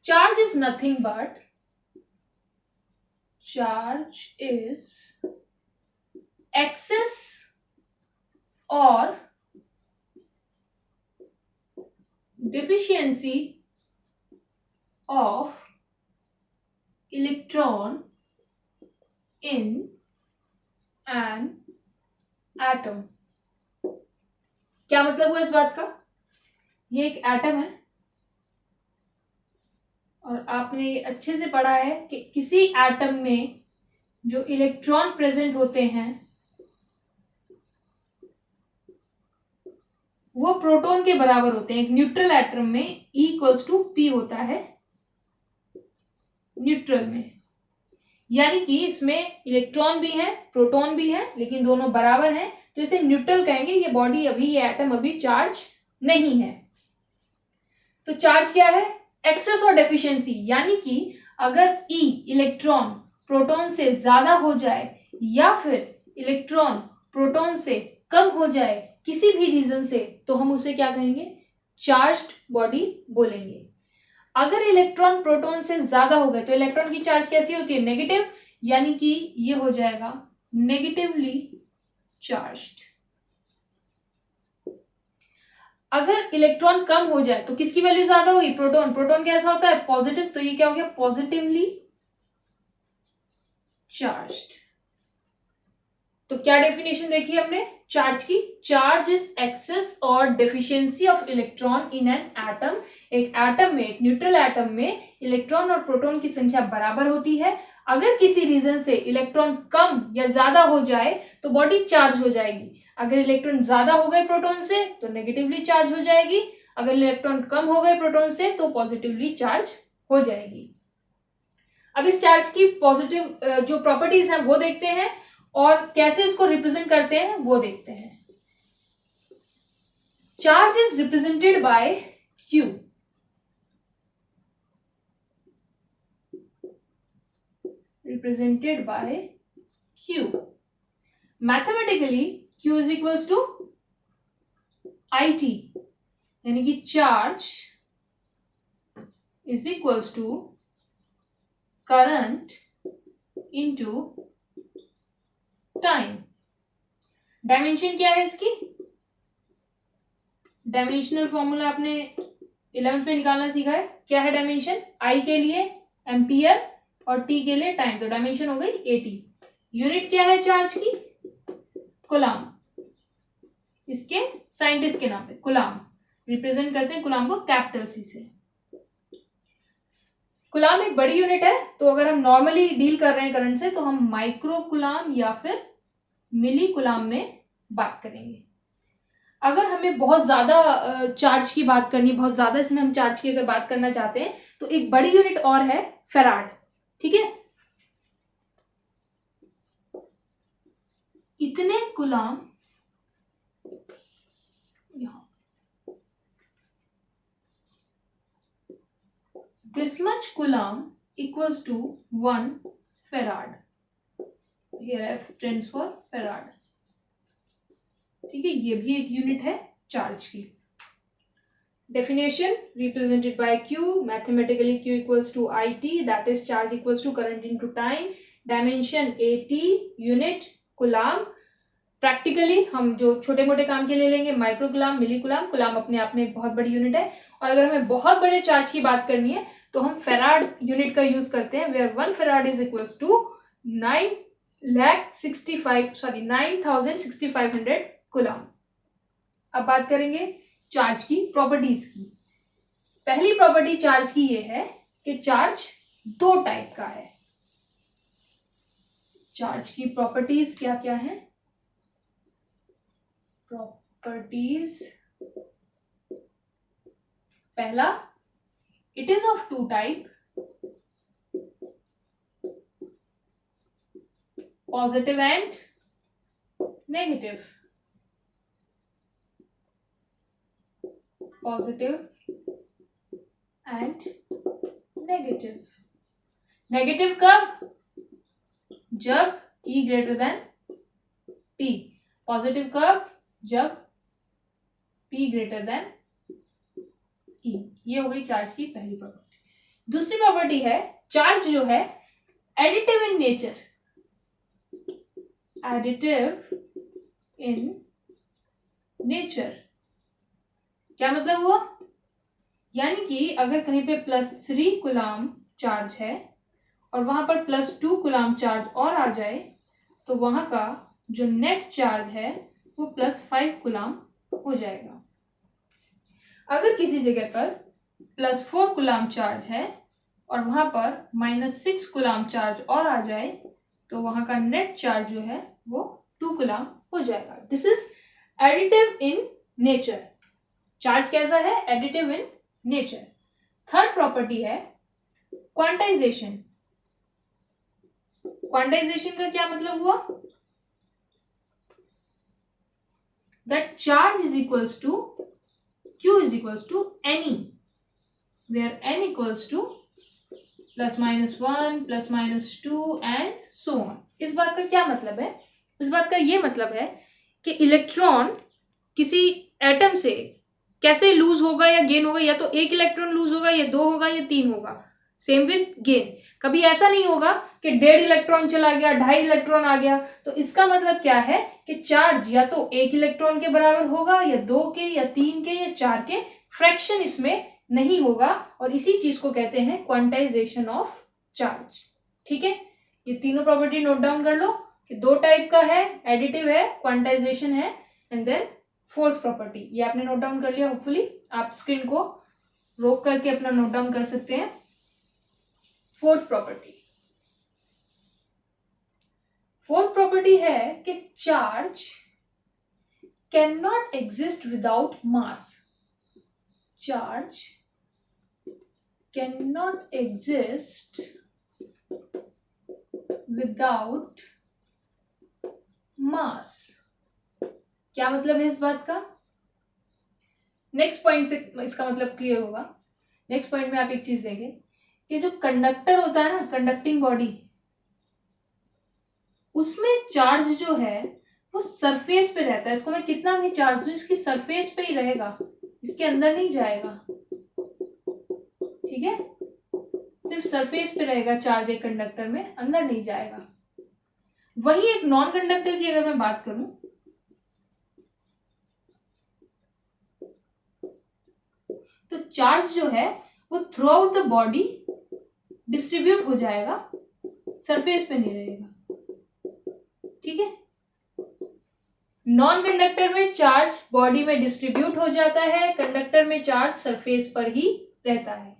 Charge is nothing but charge is excess or deficiency of electron in an atom। क्या मतलब हुआ इस बात का? ये एक एटम है और आपने अच्छे से पढ़ा है कि किसी एटम में जो इलेक्ट्रॉन प्रेजेंट होते हैं वो प्रोटॉन के बराबर होते हैं। एक न्यूट्रल एटम में E इक्वल्स टू P होता है न्यूट्रल में, यानी कि इसमें इलेक्ट्रॉन भी है प्रोटॉन भी है लेकिन दोनों बराबर हैं, तो इसे न्यूट्रल कहेंगे। ये बॉडी अभी, ये एटम अभी चार्ज नहीं है। तो चार्ज क्या है? एक्सेस और डेफिशिएंसी, यानी कि अगर E इलेक्ट्रॉन प्रोटॉन से ज्यादा हो जाए या फिर इलेक्ट्रॉन प्रोटॉन से कम हो जाए किसी भी रीजन से, तो हम उसे क्या कहेंगे? चार्ज्ड बॉडी बोलेंगे। अगर इलेक्ट्रॉन प्रोटॉन से ज्यादा हो गए तो इलेक्ट्रॉन की चार्ज कैसी होती है? नेगेटिव, यानी कि ये हो जाएगा नेगेटिवली चार्ज्ड। अगर इलेक्ट्रॉन कम हो जाए तो किसकी वैल्यू ज्यादा होगी? प्रोटॉन। प्रोटॉन कैसा होता है? पॉजिटिव, तो ये क्या हो गया? Positively charged. तो क्या डेफिनेशन देखी हमने चार्ज की? चार्ज इज एक्सेस और deficiency of electron in an atom. एक एटम में, एक न्यूट्रल एटम में इलेक्ट्रॉन और प्रोटॉन की संख्या बराबर होती है। अगर किसी रीजन से इलेक्ट्रॉन कम या ज्यादा हो जाए तो बॉडी चार्ज हो जाएगी। अगर इलेक्ट्रॉन ज्यादा हो गए प्रोटॉन से तो नेगेटिवली चार्ज हो जाएगी, अगर इलेक्ट्रॉन कम हो गए प्रोटॉन से तो पॉजिटिवली चार्ज हो जाएगी। अब इस चार्ज की पॉजिटिव जो प्रॉपर्टीज हैं वो देखते हैं और कैसे इसको रिप्रेजेंट करते हैं वो देखते हैं। Charge is represented by Q। Represented by Q। Mathematically Q is equals to IT, यानी कि charge is equals to current into time. Dimension क्या है इसकी? डायमेंशनल फॉर्मूला आपने 11th में निकालना सीखा है। क्या है डायमेंशन? I के लिए एम्पियर और T के लिए टाइम, तो डायमेंशन हो गई 80। यूनिट क्या है चार्ज की? कूलाम। इसके साइंटिस्ट के नाम पे कूलाम, रिप्रेजेंट करते हैं कूलाम को कैपिटल C से। कूलाम एक बड़ी यूनिट है, तो अगर हम नॉर्मली डील कर रहे हैं करंट से तो हम माइक्रो कूलाम या फिर मिली कूलाम में बात करेंगे। अगर हमें बहुत ज्यादा चार्ज की बात करनी है, बहुत ज्यादा इसमें हम चार्ज की अगर बात करना चाहते हैं तो एक बड़ी यूनिट और है फेराड। ठीक है, इतने coulomb, this much coulomb equals to 1 farad। Here F stands for farad। ठीक है, ये भी एक यूनिट है चार्ज की। Definition represented by Q, mathematically Q equals to IT, that is charge equals to current into time, dimension 80, unit coulomb। Practically हम जो छोटे मोटे काम के लिए लेंगे माइक्रो कूलाम, मिली कूलाम। कूलाम अपने आप में एक बहुत बड़ी यूनिट है, और अगर हमें बहुत बड़े चार्ज की बात करनी है तो हम फेराड यूनिट का यूज करते हैं, where 1 farad is equals to 9,6500 coulomb. अब बात करेंगे चार्ज की प्रॉपर्टीज की। पहली प्रॉपर्टी चार्ज की ये है कि चार्ज दो टाइप का है। चार्ज की प्रॉपर्टीज क्या क्या है? प्रॉपर्टीज, पहला, it is of two type, positive and negative. Positive and negative. Negative कब? जब E greater than P। Positive कब? जब P ग्रेटर देन E। ये हो गई चार्ज की पहली प्रॉपर्टी। दूसरी प्रॉपर्टी है चार्ज जो है additive in nature, additive in nature. क्या मतलब हुआ? यानी कि अगर कहीं पे +3 कूलम चार्ज है और वहां पर +2 कूलम चार्ज और आ जाए तो वहां का जो नेट चार्ज है वो +5 कूलम हो जाएगा। अगर किसी जगह पर +4 कूलम चार्ज है और वहां पर -6 कूलम चार्ज और आ जाए तो वहां का नेट चार्ज जो है वो 2 कूलम हो जाएगा। This is additive in nature. Charge कैसा है? Additive in nature. Third property है क्वांटाइजेशन। क्वांटाइजेशन का क्या मतलब हुआ? That charge is equals to Q is equals to NE, where N equals to +-1, +-2 and so on। इस बात का क्या मतलब है? इस बात का ये मतलब है कि इलेक्ट्रॉन किसी एटम से कैसे लूज होगा या गेन होगा, या तो 1 इलेक्ट्रॉन लूज होगा, या 2 होगा, या 3 होगा। Same with gain. कभी ऐसा नहीं होगा कि 1.5 इलेक्ट्रॉन चला गया, 2.5 इलेक्ट्रॉन आ गया। तो इसका मतलब क्या है कि चार्ज या तो 1 इलेक्ट्रॉन के बराबर होगा, या 2 के, या 3 के, या 4 के। फ्रैक्शन इसमें नहीं होगा और इसी चीज को कहते हैं क्वांटाइजेशन ऑफ चार्ज। ठीक है, ये तीनों प्रॉपर्टी नोट डाउन कर लो कि 2 टाइप का है, एडिटिव है, क्वांटाइजेशन है, एंड देन फोर्थ प्रॉपर्टी। ये आपने नोट डाउन कर लिया। होपफुली आप स्क्रीन को रोक करके अपना नोट डाउन कर सकते हैं। फोर्थ प्रॉपर्टी है कि charge can not exist without mass. Charge can not exist without mass. क्या मतलब है इस बात का? नेक्स्ट पॉइंट से इसका मतलब क्लियर होगा। नेक्स्ट पॉइंट में आप एक चीज देंगे कि जो कंडक्टर होता है ना, कंडक्टिंग बॉडी, उसमें चार्ज जो है वो सरफेस पे रहता है। इसको मैं कितना भी चार्ज दूं, इसकी सरफेस पे ही रहेगा, इसके अंदर नहीं जाएगा। ठीक है, सिर्फ सरफेस पे रहेगा चार्ज एक कंडक्टर में, अंदर नहीं जाएगा। वही एक नॉन कंडक्टर की अगर मैं बात करूं, तो चार्ज जो है वो through out the body distribute हो जाएगा, सरफेस पे नहीं रहेगा। ठीक है, नॉन कंडक्टर में चार्ज बॉडी में डिस्ट्रीब्यूट हो जाता है, कंडक्टर में चार्ज सरफेस पर ही रहता है।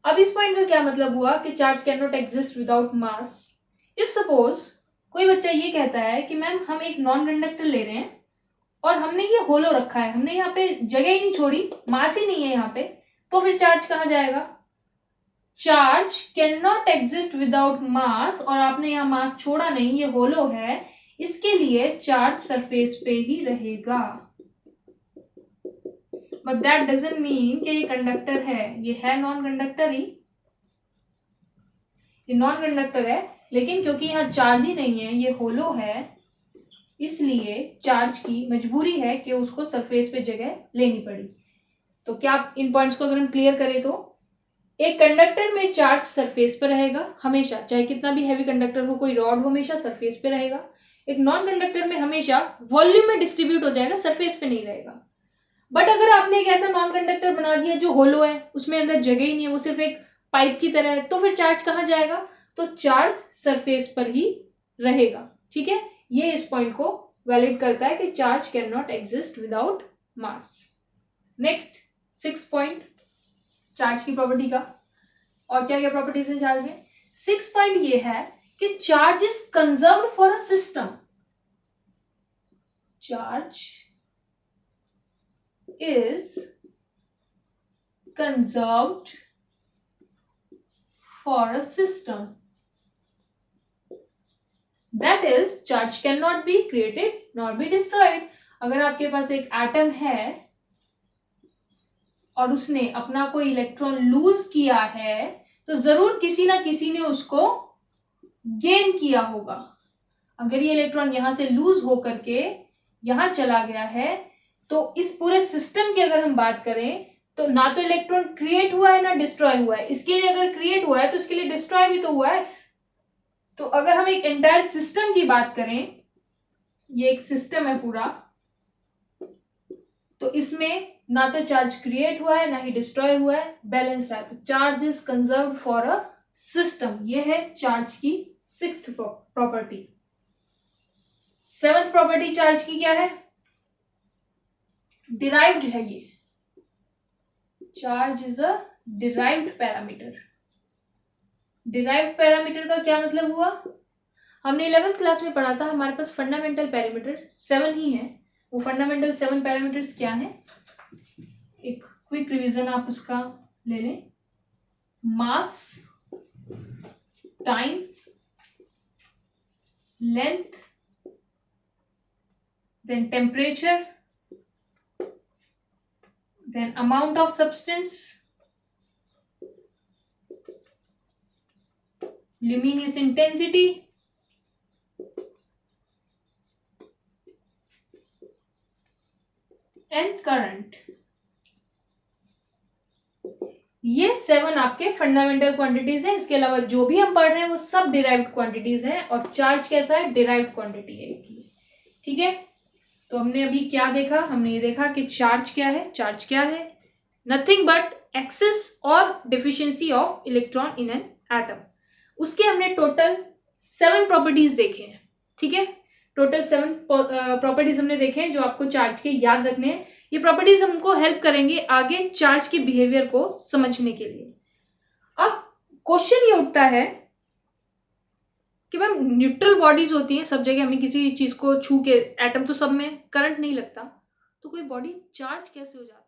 अब इस पॉइंट का क्या मतलब हुआ कि charge can not exist without mass. If suppose कोई बच्चा ये कहता है कि मैम हम एक नॉन कंडक्टर ले रहे हैं और हमने ये होलो रखा है, हमने यहाँ पे जगह ही नहीं छोड़ी, मास ही नहीं है यहाँ पे, तो फिर चार्ज कहाँ जाएगा? Charge can not exist without mass, और आपने यहाँ मास छोड़ा नहीं, ये होलो है, इसके लिए चार्ज सरफेस पे ही रहेगा। बट दैट डजंट मीन कि ये कंडक्टर है, ये है नॉन कंडक्टर ही, ये नॉन कंडक्टर है, लेकिन क्योंकि यहाँ चार्ज ही नहीं है, ये होलो है, इसलिए चार्ज की मजबूरी है कि उसको सरफेस पे जगह लेनी पड़ी। तो क्या इन पॉइंट्स को अगर हम क्लियर करें तो एक कंडक्टर में चार्ज सरफेस पर रहेगा हमेशा, चाहे कितना भी हैवी कंडक्टर हो, कोई रॉड हो, हमेशा सरफेस पे रहेगा। एक नॉन कंडक्टर में हमेशा वॉल्यूम में डिस्ट्रीब्यूट हो जाएगा, सरफेस पे नहीं रहेगा। बट अगर आपने एक ऐसा नॉन कंडक्टर बना दिया जो होलो है, उसमें अंदर जगह ही नहीं है, वो सिर्फ एक पाइप की तरह है, तो फिर चार्ज कहाँ जाएगा? तो चार्ज सरफेस पर ही रहेगा। ठीक है, ये इस पॉइंट को वैलिड करता है कि charge can not exist without mass. Next 6 point charge की प्रॉपर्टी का, और क्या क्या प्रॉपर्टीज है चार्ज में। 6 पॉइंट ये है कि charge is conserved for a system. Charge is conserved for a system, that is charge can not be created not be destroyed. अगर आपके पास एक एटम है और उसने अपना कोई इलेक्ट्रॉन लूज किया है, तो जरूर किसी ना किसी ने उसको गेन किया होगा। अगर ये इलेक्ट्रॉन यहां से लूज होकर के यहां चला गया है, तो इस पूरे सिस्टम की अगर हम बात करें तो ना तो इलेक्ट्रॉन क्रिएट हुआ है ना डिस्ट्रॉय हुआ है। इसके लिए अगर क्रिएट हुआ है तो इसके लिए डिस्ट्रॉय भी तो हुआ है। तो अगर हम एक एंटायर सिस्टम की बात करें, ये एक सिस्टम है पूरा, तो इसमें ना तो चार्ज क्रिएट हुआ है ना ही डिस्ट्रॉय हुआ है, बैलेंस रहा है। तो charge is conserve for a system. ये है चार्ज की 6th property. 7th property charge की क्या है? डिराइव्ड है ये। Charge is a derived parameter. Derived parameter का क्या मतलब हुआ? हमने 11th क्लास में पढ़ा था, हमारे पास फंडामेंटल पैरामीटर 7 ही है। वो फंडामेंटल 7 पैरामीटर्स क्या है? एक क्विक रिवीजन आप उसका ले लें। Mass, time, length, then temperature, then amount of substance, luminous intensity, and current। ये 7 आपके फंडामेंटल क्वांटिटीज हैं। इसके अलावा जो भी हम पढ़ रहे हैं वो सब डिराइव्ड क्वांटिटीज हैं। और चार्ज कैसा है? डिराइव्ड क्वांटिटी है। ठीक है, तो हमने अभी क्या देखा? हमने ये देखा कि चार्ज क्या है। चार्ज क्या है? नथिंग बट एक्सेस और deficiency of electron in an atom. उसके हमने टोटल 7 प्रॉपर्टीज देखे हैं। ठीक है, टोटल 7 प्रॉपर्टीज हमने देखे हैं जो आपको चार्ज के याद रखने हैं। ये प्रॉपर्टीज हमको हेल्प करेंगे आगे चार्ज के बिहेवियर को समझने के लिए। अब क्वेश्चन ये उठता है कि मैम न्यूट्रल बॉडीज होती हैं सब जगह, हमें किसी चीज को छू के, एटम तो सब में करंट नहीं लगता, तो कोई बॉडी चार्ज कैसे हो जाती है?